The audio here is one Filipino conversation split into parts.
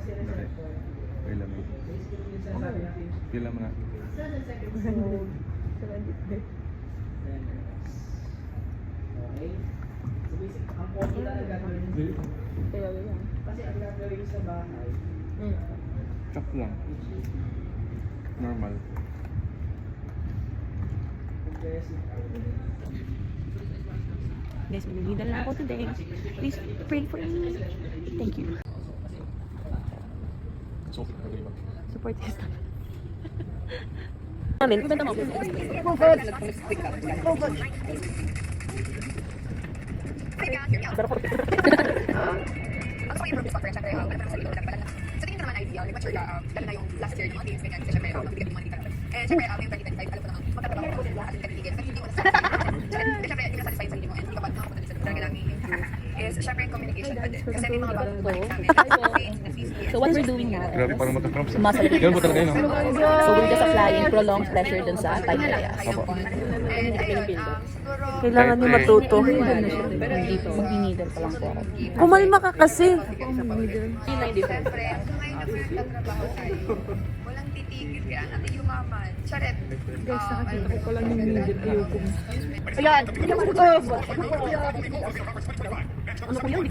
Kailan mo? Kailan mo na? Okay. So basic, ang formula na gagawin kasi ang gagawin sa bahay, Chop lang. Normal. progressive Guys, magbibidal na ako today. Please pray for me. Thank you. So, okay ba? Support this stuff. Amin. Ibenta mo. Ang gusto ko i-improve this one, syempre, ano naman sa ito, sa tingin ko naman ideal, like mature ka, lalo na yung last year yung audience, ganyan, kasi syempre, magbibigay mo mga eh, syempre, yung 2025, alam ko naman, magtatrabaho ko sila, ating kanitigil, kasi hindi mo nasasabi, syempre, hindi mo nasasabi sa sarili mo, and hindi ka pa nakapunta din sa lugar, kailangan is, syempre, yung communication pa din, kasi may mga bagong balik sa amin, So what we're doing now Grabe, parang magka-cramps. muscle Ganun po talaga yun, no? So we're just applying prolonged pressure dun sa thigh area. Opo. and ayun, siguro, Kailangan niyo matuto. Mag-needle pa lang po ako. Kumalma ka kasi. syempre, ngayon na nagtatrabaho tayo, walang titigil, kaya natin yumaman. Charet. Guys, nakakita ko lang yung needed ayoko. Ayan! Ano ko yun?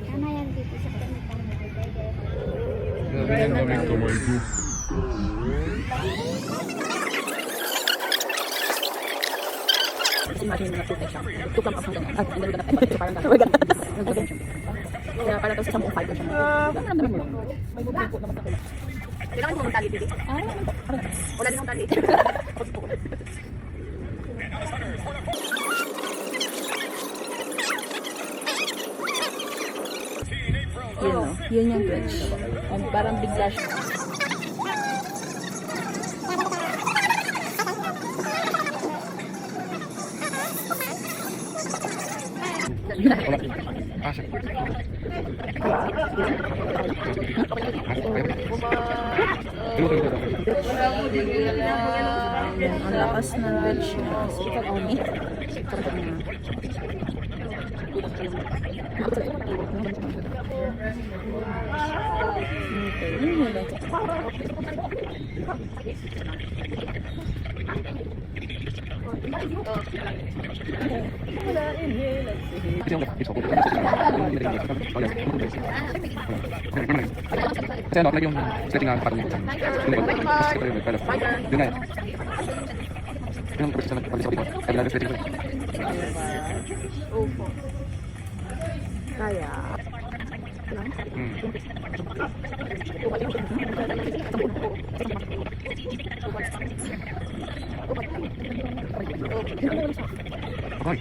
Tama yan dito sa Grabe na naman yung tumor ko. Imagine na tutok siya. Tutok lang ako hanggang. Ang ganda na tayo. Parang gano'n. Kaya parang tapos isang buong fiber siya. Naman mo lang. May buko naman sa kulit. Kailangan mo magtali dito. Wala din akong tali. Yun o. Yun yung twitch. Parang bigla siya. Ah, siya. Ang lakas na twitch niya. Ikaw on it. Kasi ano, like yung stretching na parang yung yun nga eh. Yung process na nagpalis ako dito. Kaya lang stretching ko eh. Kaya. Okay.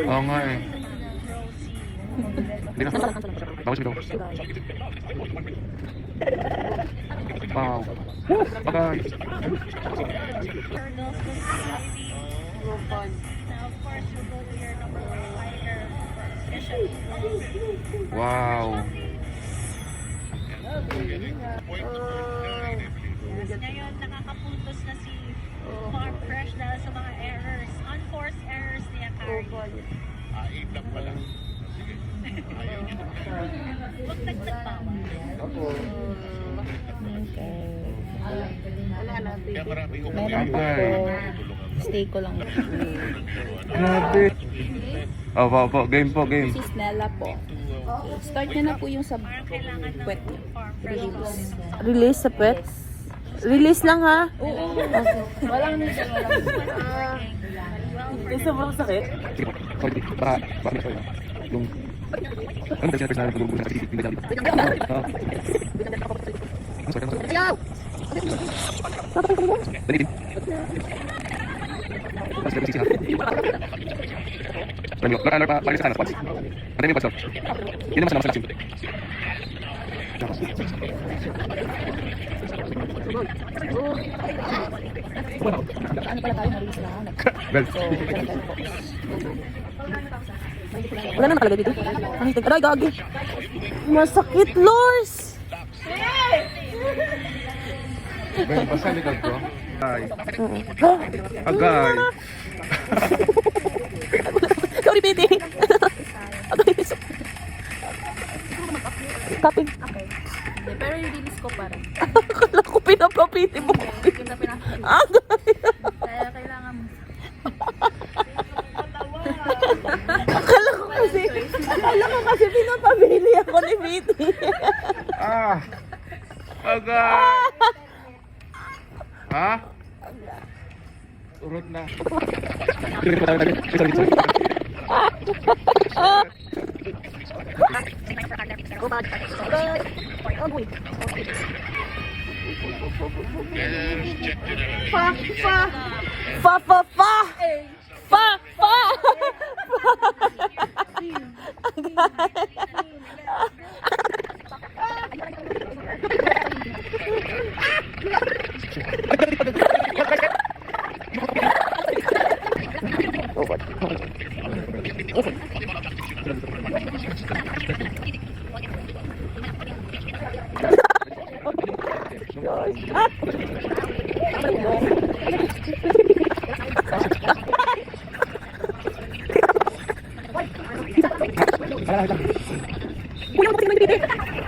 Oo nga eh. Hindi na. Bawas mo daw. Wow. Bye-bye. Wow. Ngayon, nakakapultos na si Farm Fresh dahil sa mga errors, unforced errors niya, Kari. Huwag nagtagbawa. Meron po Okay. po. Stay ko lang. Grabe. Opo. Game po, game. Si Snella po. Okay. Start niya na po yung sa Parang kailangan ng puwet. Farm Fresh. Release. Release sa pet. Release lang ha. Oo. Walang needle. Kasi sobrang sakit. Sige po. Sorry, baka ito yun. Yung... Ano ba sinabi na nagulong sa CCTV na dyan? Oo. Ano, sorry. Dali din. Tapos dali sisi ha. Dali mo. Naka-alert pa. Pagkisa ka na spots. Antay mo yung spots. Yun naman sa naman sa nasin. Tapos. Ano pala tayo na-release na hanap. Well. So, ganun po. Wala na nakalagay dito. Ay, aray, gagi. Masakit, Lors! Ben, basta likod ko. Ay. Agay. Sorry, Piti. Kapig. Okay. Hindi, pero release ko pa rin. Akala ko pinapapiti mo. Ah, Kaya kailangan mo. akala ko kasi pinapabili ako ni Piti. Ah! Agay! Ha? Urot na. Fa, fa, fa. Fa, fa. Uy, ang puting ng Piti.